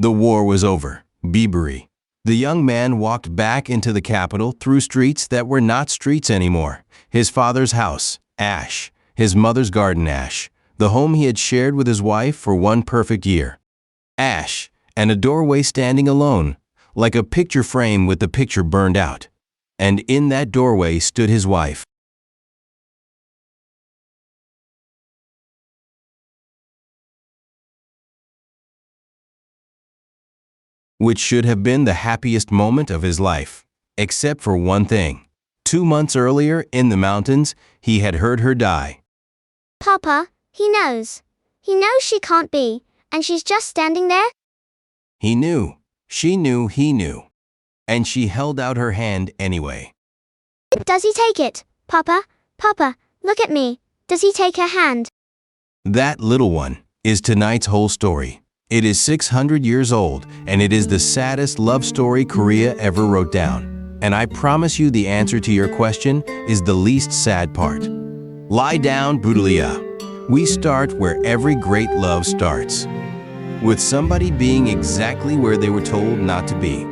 The war was over. Biberi. The young man walked back into the capital through streets that were not streets anymore. His father's house, ash. His mother's garden, ash. The home he had shared with his wife for one perfect year. Ash, and a doorway standing alone, like a picture frame with the picture burned out. And in that doorway stood his wife. Which should have been the happiest moment of his life, except for one thing. 2 months earlier, in the mountains, he had heard her die. Papa, he knows. He knows she can't be, and she's just standing there? He knew. She knew he knew. And she held out her hand anyway. Does he take it? Papa, Papa, look at me. Does he take her hand? That little one is tonight's whole story. It is 600 years old, and it is the saddest love story Korea ever wrote down. And I promise you the answer to your question is the least sad part. Lie down, Budalia. We start where every great love starts. With somebody being exactly where they were told not to be.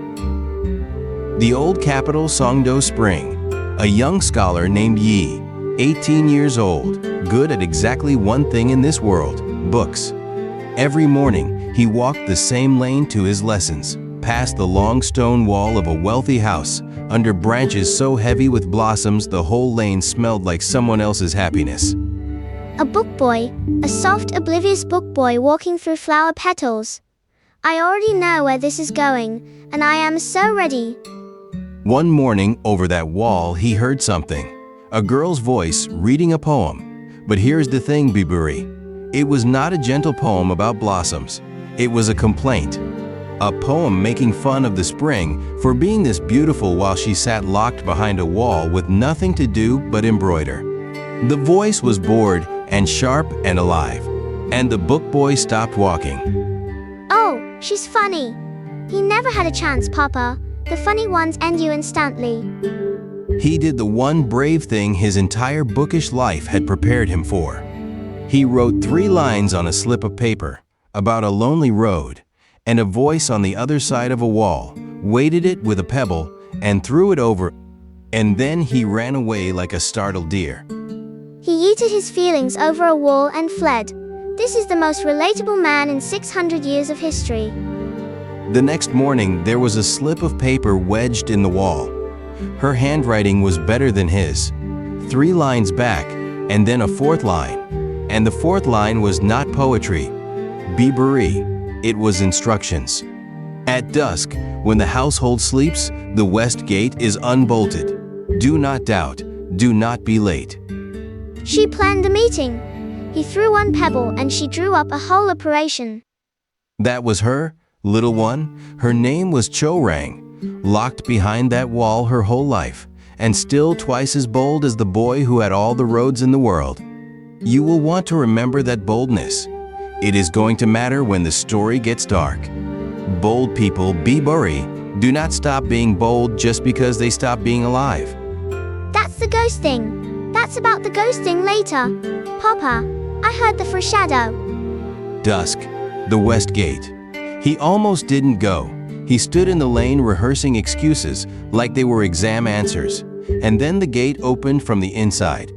The old capital Songdo Spring. A young scholar named Yi, 18 years old, good at exactly one thing in this world, books. Every morning, he walked the same lane to his lessons, past the long stone wall of a wealthy house, under branches so heavy with blossoms the whole lane smelled like someone else's happiness. A book boy, a soft, oblivious book boy walking through flower petals. I already know where this is going, and I am so ready. One morning, over that wall, he heard something. A girl's voice reading a poem. But here's the thing, Biberi. It was not a gentle poem about blossoms. It was a complaint. A poem making fun of the spring for being this beautiful while she sat locked behind a wall with nothing to do but embroider. The voice was bored and sharp and alive, and the book boy stopped walking. Oh, she's funny. He never had a chance, Papa. The funny ones end you instantly. He did the one brave thing his entire bookish life had prepared him for. He wrote 3 lines on a slip of paper about a lonely road, and a voice on the other side of a wall, weighted it with a pebble, and threw it over, and then he ran away like a startled deer. He yeeted his feelings over a wall and fled. This is the most relatable man in 600 years of history. The next morning, there was a slip of paper wedged in the wall. Her handwriting was better than his. 3 lines back, and then a 4th line. And the 4th line was not poetry. Biberi. It was instructions. At dusk, when the household sleeps, the west gate is unbolted. Do not doubt. Do not be late. She planned the meeting. He threw one pebble and she drew up a whole operation. That was her, little one. Her name was Choe-rang, locked behind that wall her whole life, and still twice as bold as the boy who had all the roads in the world. You will want to remember that boldness. It is going to matter when the story gets dark. Bold people, Biberi, do not stop being bold just because they stop being alive. That's the ghost thing. That's about the ghost thing later. Papa, I heard the foreshadow. Dusk, the west gate. He almost didn't go. He stood in the lane rehearsing excuses like they were exam answers, and then the gate opened from the inside.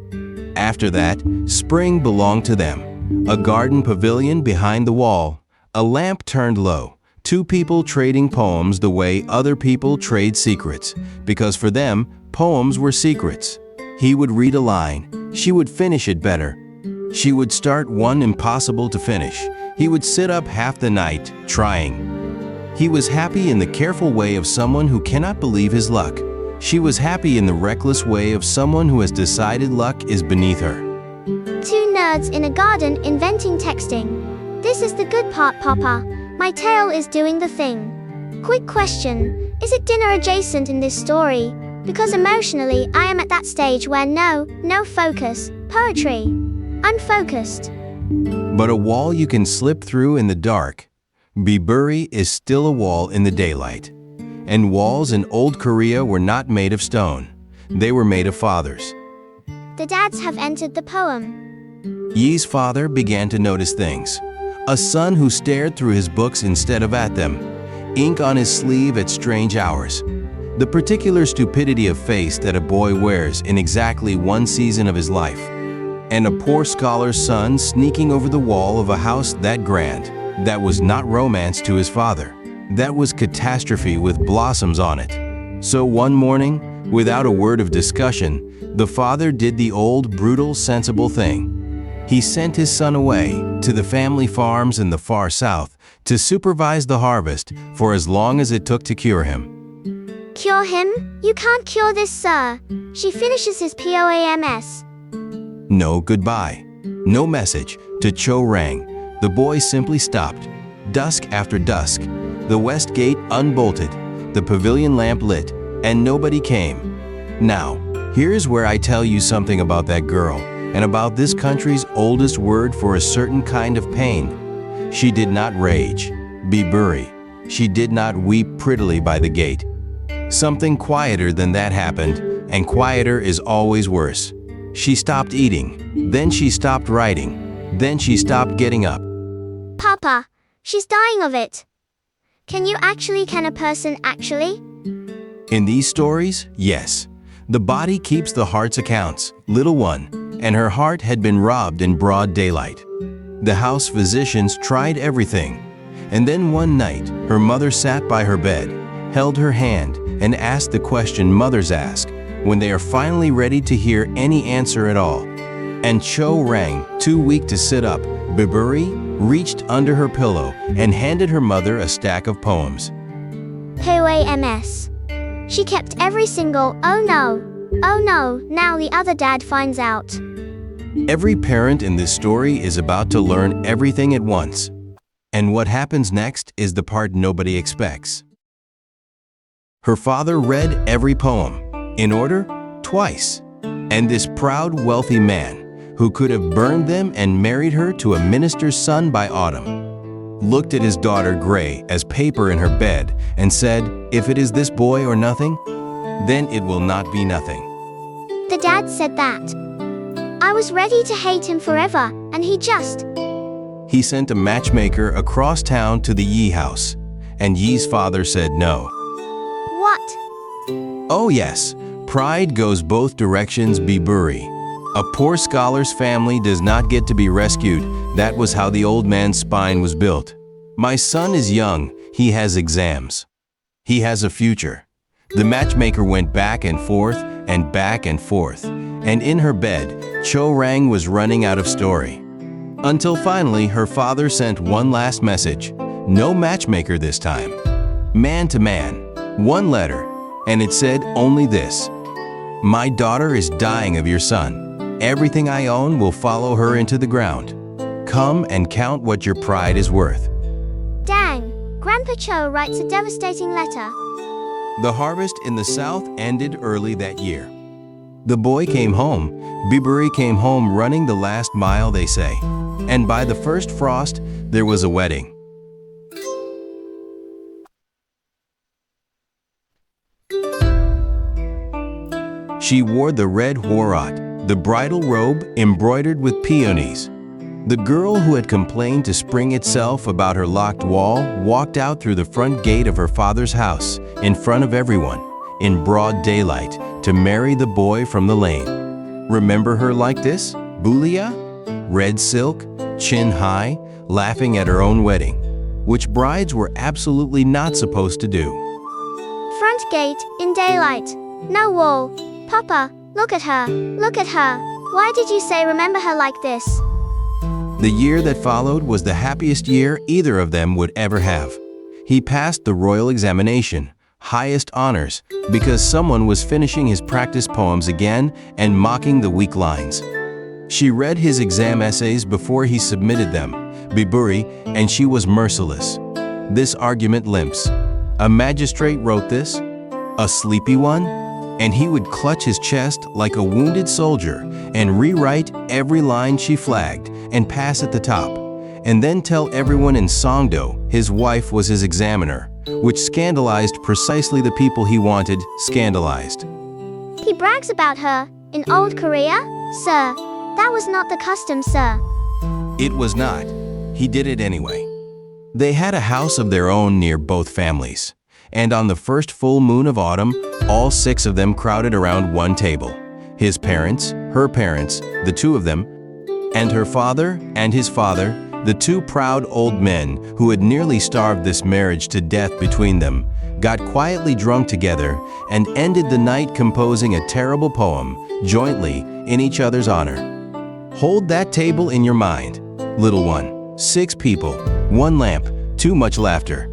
After that, spring belonged to them. A garden pavilion behind the wall, a lamp turned low, 2 people trading poems the way other people trade secrets, because for them, poems were secrets. He would read a line, she would finish it better. She would start one impossible to finish. He would sit up half the night, trying. He was happy in the careful way of someone who cannot believe his luck. She was happy in the reckless way of someone who has decided luck is beneath her. 2 nerds in a garden inventing texting. This is the good part, Papa. My tail is doing the thing. Quick question, is it dinner adjacent in this story? Because emotionally, I am at that stage where no focus, poetry. Unfocused. But a wall you can slip through in the dark. Biberi is still a wall in the daylight. And walls in old Korea were not made of stone. They were made of fathers. The dads have entered the poem. Yi's father began to notice things. A son who stared through his books instead of at them. Ink on his sleeve at strange hours. The particular stupidity of face that a boy wears in exactly one season of his life. And a poor scholar's son sneaking over the wall of a house that grand. That was not romance to his father. That was catastrophe with blossoms on it. So one morning, without a word of discussion, the father did the old, brutal, sensible thing. He sent his son away to the family farms in the far south to supervise the harvest for as long as it took to cure him. Cure him? You can't cure this, sir. She finishes his POAMS. No goodbye. No message to Choe-rang. The boy simply stopped. Dusk after dusk, the west gate unbolted, the pavilion lamp lit, and nobody came. Now, here's where I tell you something about that girl, and about this country's oldest word for a certain kind of pain. She did not rage, be bury. She did not weep prettily by the gate. Something quieter than that happened, and quieter is always worse. She stopped eating, then she stopped writing, then she stopped getting up. Papa, she's dying of it. Can a person actually? In these stories, yes. The body keeps the heart's accounts, little one, and her heart had been robbed in broad daylight. The house physicians tried everything, and then one night her mother sat by her bed, held her hand, and asked the question mothers ask when they are finally ready to hear any answer at all. And Choe-rang, too weak to sit up, Biburi, reached under her pillow and handed her mother a stack of poems. POAMS. She kept every single, oh no, now the other dad finds out. Every parent in this story is about to learn everything at once. And what happens next is the part nobody expects. Her father read every poem, in order, twice. And this proud, wealthy man, who could have burned them and married her to a minister's son by autumn, looked at his daughter gray as paper in her bed and said, if it is this boy or nothing, then it will not be nothing. The dad said that. I was ready to hate him forever, and He sent a matchmaker across town to the Yi house, and Yi's father said no. What? Oh yes, pride goes both directions, Biburi. A poor scholar's family does not get to be rescued. That was how the old man's spine was built. My son is young, he has exams. He has a future. The matchmaker went back and forth, and in her bed, Choe-rang was running out of story. Until finally her father sent one last message. No matchmaker this time. Man to man, one letter, and it said only this. My daughter is dying of your son. Everything I own will follow her into the ground. Come and count what your pride is worth. Dang, Grandpa Cho writes a devastating letter. The harvest in the south ended early that year. The boy came home, Biburi came home running the last mile, they say. And by the first frost, there was a wedding. She wore the red hwarot, the bridal robe embroidered with peonies. The girl who had complained to spring itself about her locked wall walked out through the front gate of her father's house, in front of everyone, in broad daylight, to marry the boy from the lane. Remember her like this? Bulia? Red silk, chin high, laughing at her own wedding, which brides were absolutely not supposed to do. Front gate, in daylight, no wall. Papa, look at her, look at her. Why did you say remember her like this? The year that followed was the happiest year either of them would ever have. He passed the royal examination, highest honors, because someone was finishing his practice poems again and mocking the weak lines. She read his exam essays before he submitted them, Biburi, and she was merciless. This argument limps. A magistrate wrote this, a sleepy one, and he would clutch his chest like a wounded soldier and rewrite every line she flagged and pass at the top, and then tell everyone in Songdo his wife was his examiner, which scandalized precisely the people he wanted scandalized. He brags about her, in old Korea? Sir, that was not the custom, sir. It was not. he did it anyway. They had a house of their own near both families, and on the first full moon of autumn, all 6 of them crowded around one table. His parents, her parents, the 2 of them, and her father and his father, the 2 proud old men who had nearly starved this marriage to death between them, got quietly drunk together and ended the night composing a terrible poem, jointly, in each other's honor. Hold that table in your mind, little one. 6 people, 1 lamp, too much laughter.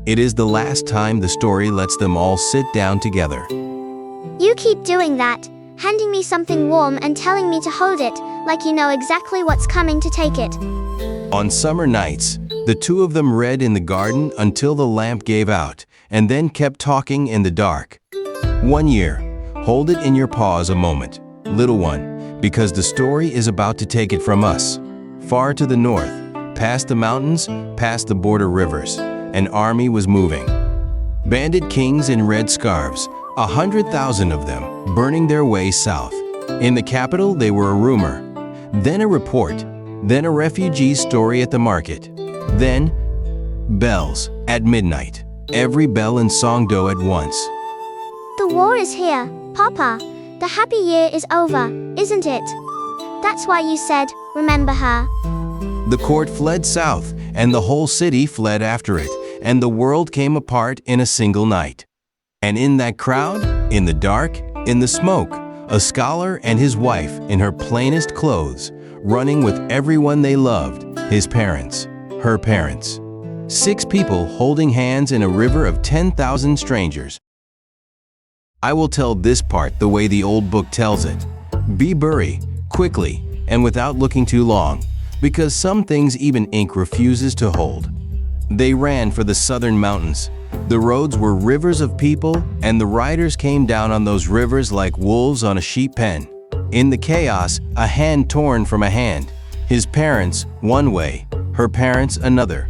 It is the last time the story lets them all sit down together. You keep doing that, handing me something warm and telling me to hold it, like you know exactly what's coming to take it. On summer nights, the 2 of them read in the garden until the lamp gave out, and then kept talking in the dark. 1 year, hold it in your paws a moment, little one, because the story is about to take it from us. Far to the north, past the mountains, past the border rivers, an army was moving. Bandit kings in red scarves, 100,000 of them, burning their way south. In the capital, they were a rumor, then a report, then a refugee story at the market, then bells at midnight, every bell in Songdo at once. The war is here, Papa. The happy year is over, isn't it? That's why you said, remember her. The court fled south, and the whole city fled after it, and the world came apart in a single night. And in that crowd, in the dark, in the smoke, a scholar and his wife in her plainest clothes, running with everyone they loved, his parents, her parents. 6 people holding hands in a river of 10,000 strangers. I will tell this part the way the old book tells it. Be bury, quickly, and without looking too long, because some things even ink refuses to hold. They ran for the southern mountains. The roads were rivers of people, and the riders came down on those rivers like wolves on a sheep pen. In the chaos, a hand torn from a hand. His parents, one way, her parents another.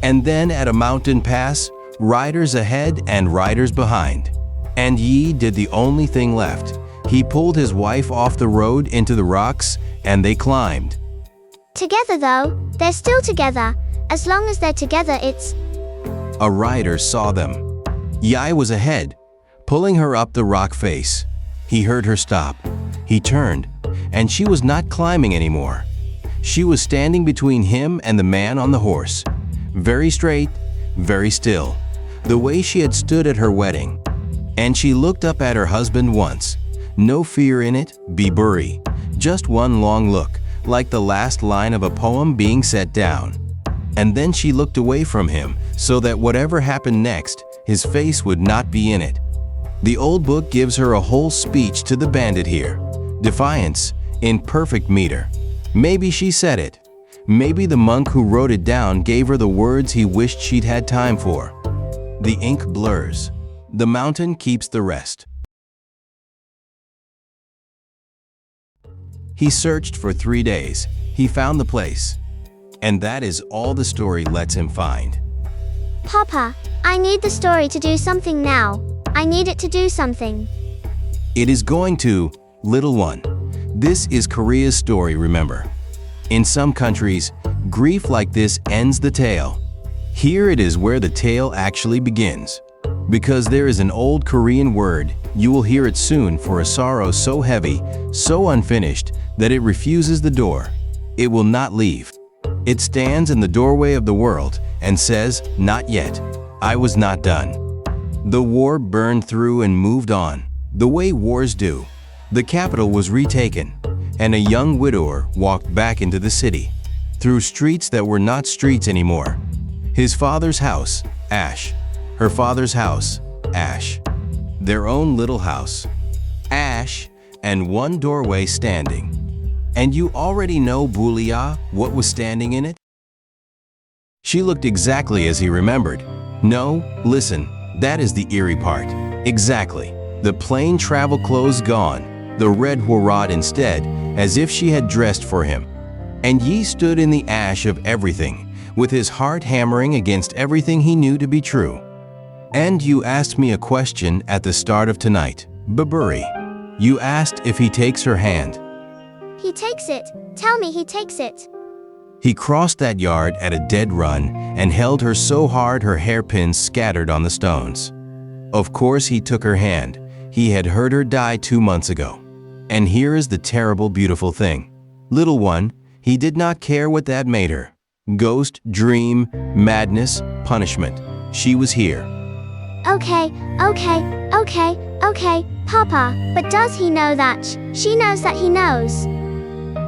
And then at a mountain pass, riders ahead and riders behind. And Yi did the only thing left. He pulled his wife off the road into the rocks, and they climbed. Together though, they're still together. As long as they're together, it's... A rider saw them. Yi was ahead, pulling her up the rock face. He heard her stop. He turned, and she was not climbing anymore. She was standing between him and the man on the horse. Very straight, very still, the way she had stood at her wedding. And she looked up at her husband once. No fear in it, be bury. Just one long look, like the last line of a poem being set down. And then she looked away from him, so that whatever happened next, his face would not be in it. The old book gives her a whole speech to the bandit here. Defiance, in perfect meter. Maybe she said it. Maybe the monk who wrote it down gave her the words he wished she'd had time for. The ink blurs. The mountain keeps the rest. He searched for 3 days. He found the place. And that is all the story lets him find. Papa, I need the story to do something now. I need it to do something. It is going to, little one. This is Korea's story, remember. In some countries, grief like this ends the tale. Here it is where the tale actually begins. Because there is an old Korean word, you will hear it soon, for a sorrow so heavy, so unfinished, that it refuses the door. It will not leave. It stands in the doorway of the world and says, not yet. I was not done. The war burned through and moved on, the way wars do. The capital was retaken, and a young widower walked back into the city, through streets that were not streets anymore. His father's house, ash. Her father's house, ash. Their own little house, ash, and one doorway standing. And you already know, Bulia, what was standing in it? She looked exactly as he remembered. No, listen, that is the eerie part. Exactly. The plain travel clothes gone, the red hwarot instead, as if she had dressed for him. And Yi stood in the ash of everything, with his heart hammering against everything he knew to be true. And you asked me a question at the start of tonight, Baburi. You asked if he takes her hand. He takes it. Tell me he takes it. He crossed that yard at a dead run and held her so hard her hairpins scattered on the stones. Of course he took her hand. He had heard her die 2 months ago. And here is the terrible, beautiful thing. Little one, he did not care what that made her. Ghost, dream, madness, punishment. She was here. Okay, Papa, but does he know that she knows that he knows?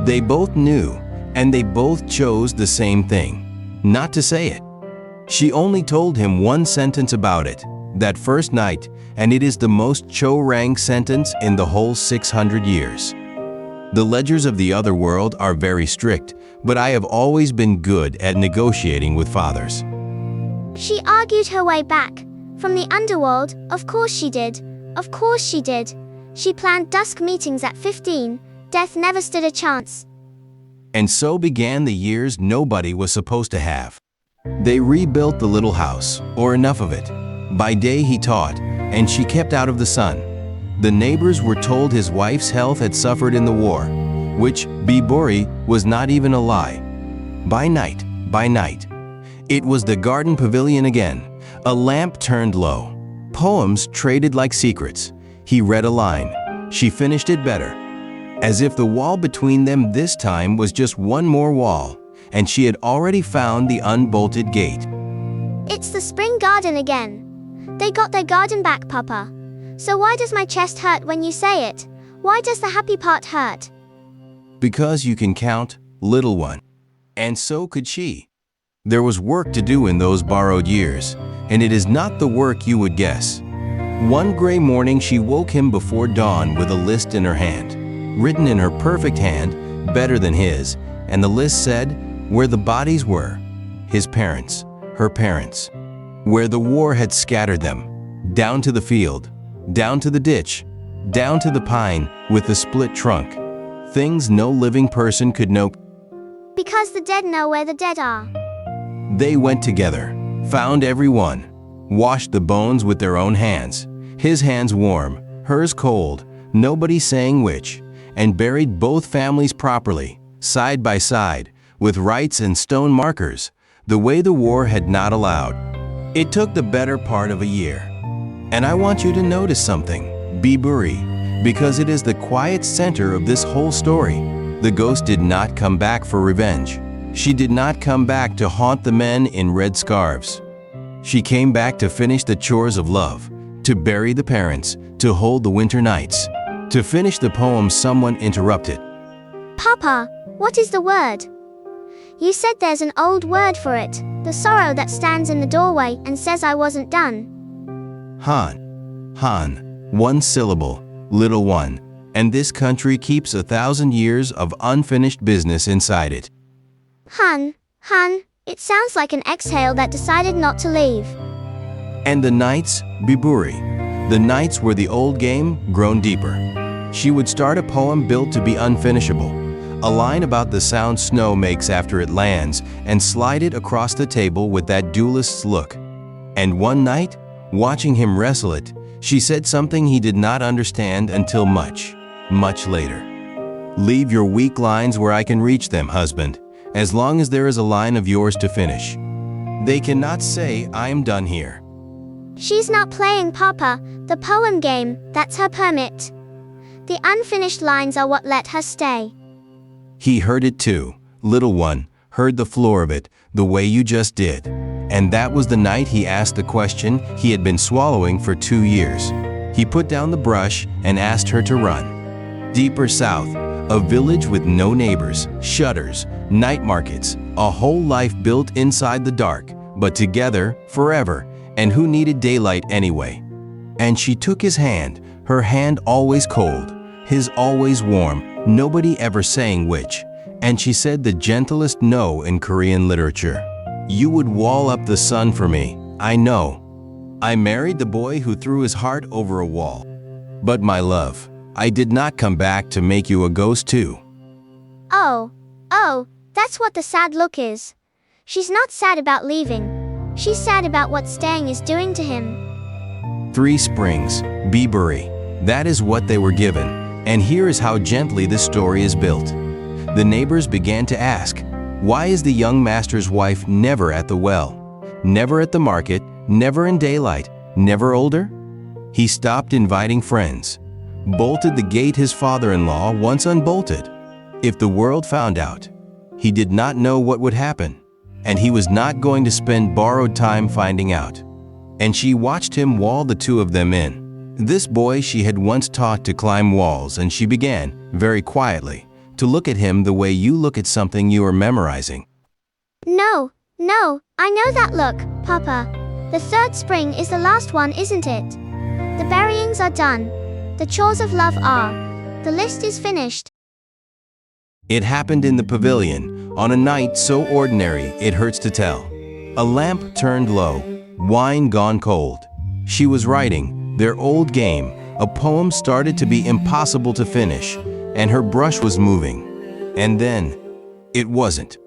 They both knew, and they both chose the same thing, not to say it. She only told him one sentence about it, that first night, and it is the most Choe-rang sentence in the whole 600 years. The ledgers of the other world are very strict, but I have always been good at negotiating with fathers. She argued her way back. From the underworld, of course she did. Of course she did. She planned dusk meetings at 15. Death never stood a chance. And so began the years nobody was supposed to have. They rebuilt the little house, or enough of it. By day he taught, and she kept out of the sun. The neighbors were told his wife's health had suffered in the war, which, Biburi, was not even a lie. By night, it was the garden pavilion again. A lamp turned low. Poems traded like secrets. He read a line. She finished it better. As if the wall between them this time was just one more wall, and she had already found the unbolted gate. It's the spring garden again. They got their garden back, Papa. So why does my chest hurt when you say it? Why does the happy part hurt? Because you can count, little one. And so could she. There was work to do in those borrowed years, and it is not the work you would guess. One gray morning she woke him before dawn with a list in her hand, written in her perfect hand, better than his, and the list said where the bodies were, his parents, her parents, where the war had scattered them, down to the field, down to the ditch, down to the pine with the split trunk, things no living person could know. Because the dead know where the dead are. They went together, found every one, washed the bones with their own hands, his hands warm, hers cold, nobody saying which, and buried both families properly, side by side, with rites and stone markers, the way the war had not allowed. It took the better part of a year. And I want you to notice something, Biburi, because it is the quiet center of this whole story. The ghost did not come back for revenge. She did not come back to haunt the men in red scarves. She came back to finish the chores of love, to bury the parents, to hold the winter nights, to finish the poem someone interrupted. Papa, what is the word? You said there's an old word for it, the sorrow that stands in the doorway and says I wasn't done. Han, one syllable, little one, and this country keeps 1,000 years of unfinished business inside it. Han, it sounds like an exhale that decided not to leave. And the nights, Biburi, the nights were the old game grown deeper. She would start a poem built to be unfinishable, a line about the sound snow makes after it lands, and slide it across the table with that duelist's look. And one night, watching him wrestle it, she said something he did not understand until much later. Leave your weak lines where I can reach them, husband, as long as there is a line of yours to finish. They cannot say, I am done here. She's not playing, Papa, the poem game, that's her permit. The unfinished lines are what let her stay. He heard it too, little one, heard the floor of it, the way you just did. And that was the night he asked the question he had been swallowing for 2 years. He put down the brush and asked her to run. Deeper south, a village with no neighbors, shutters, night markets, a whole life built inside the dark, but together, forever, and who needed daylight anyway? And she took his hand, her hand always cold, his always warm, nobody ever saying which, and she said the gentlest no in Korean literature. You would wall up the sun for me, I know. I married the boy who threw his heart over a wall. But my love, I did not come back to make you a ghost too. Oh, that's what the sad look is. She's not sad about leaving. She's sad about what staying is doing to him. 3 springs, Biburi, that is what they were given, and here is how gently this story is built. The neighbors began to ask, Why is the young master's wife never at the well? Never at the market, never in daylight, never older? He stopped inviting friends. Bolted the gate his father-in-law once unbolted. If the world found out, he did not know what would happen, and he was not going to spend borrowed time finding out. And she watched him wall the two of them in. This boy she had once taught to climb walls, and she began, very quietly, to look at him the way you look at something you are memorizing. No, I know that look, Papa. The third spring is the last one, isn't it? The buryings are done. The chores of love are. The list is finished. It happened in the pavilion, on a night so ordinary it hurts to tell. A lamp turned low, wine gone cold. She was writing, their old game, a poem started to be impossible to finish, and her brush was moving. And then, it wasn't.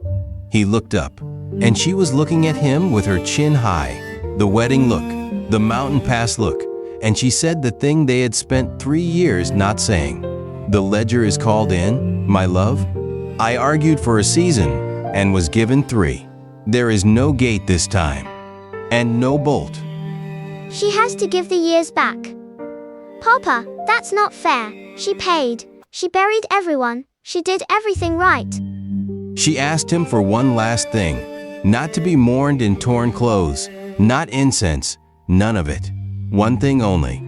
He looked up, and she was looking at him with her chin high, the wedding look, the mountain pass look, and she said the thing they had spent 3 years not saying. The ledger is called in, my love. I argued for a season and was given 3. There is no gate this time, and no bolt. She has to give the years back. Papa, that's not fair. She paid. She buried everyone. She did everything right. She asked him for one last thing, not to be mourned in torn clothes, not incense, none of it. One thing only.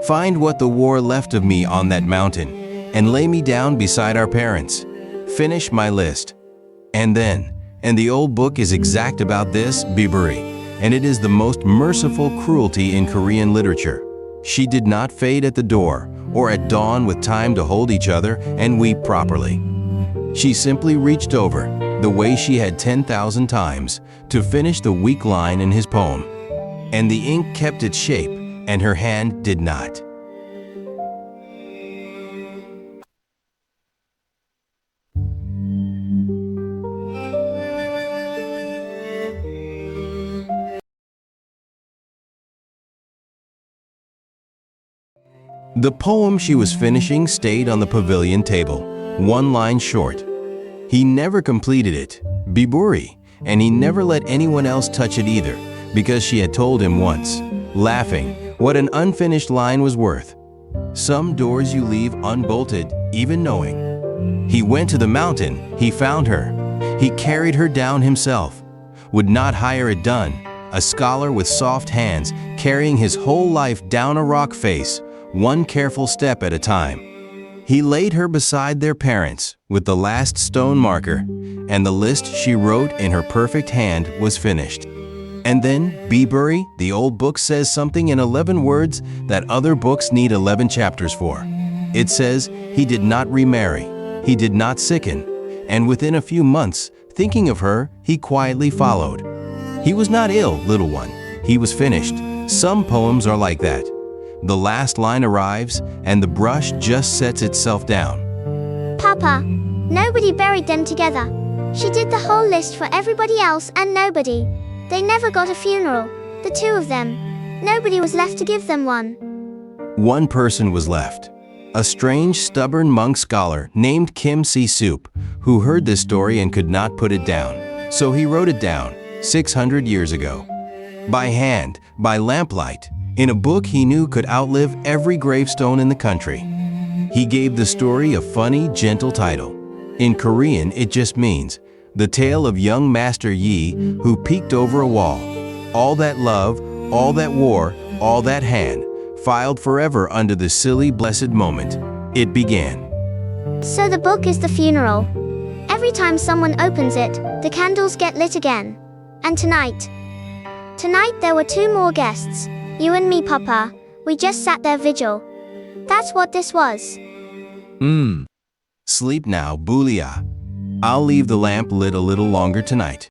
Find what the war left of me on that mountain, and lay me down beside our parents. Finish my list. And then, and the old book is exact about this, Biburi, and it is the most merciful cruelty in Korean literature. She did not fade at the door, or at dawn with time to hold each other and weep properly. She simply reached over, the way she had 10,000 times, to finish the weak line in his poem. And the ink kept its shape, and her hand did not. The poem she was finishing stayed on the pavilion table, one line short. He never completed it, Biburi, and he never let anyone else touch it either, because she had told him once, laughing, what an unfinished line was worth. Some doors you leave unbolted, even knowing. He went to the mountain, he found her. He carried her down himself. Would not hire it done, a scholar with soft hands, carrying his whole life down a rock face, one careful step at a time. He laid her beside their parents, with the last stone marker, and the list she wrote in her perfect hand was finished. And then, Biburi, the old book says something in 11 words that other books need 11 chapters for. It says, he did not remarry, he did not sicken, and within a few months, thinking of her, he quietly followed. He was not ill, little one, he was finished. Some poems are like that. The last line arrives, and the brush just sets itself down. Papa, nobody buried them together. She did the whole list for everybody else and nobody. They never got a funeral, the two of them. Nobody was left to give them one. One person was left. A strange, stubborn monk scholar named Kim Si-seup, who heard this story and could not put it down. So he wrote it down, 600 years ago. By hand, by lamplight, in a book he knew could outlive every gravestone in the country. He gave the story a funny, gentle title. In Korean, it just means, the tale of young Master Yi who peeked over a wall. All that love, all that war, all that hand, filed forever under the silly blessed moment. It began. So the book is the funeral. Every time someone opens it, the candles get lit again. And tonight there were 2 more guests. You and me, Papa. We just sat there vigil. That's what this was. Sleep now, Bulia. I'll leave the lamp lit a little longer tonight.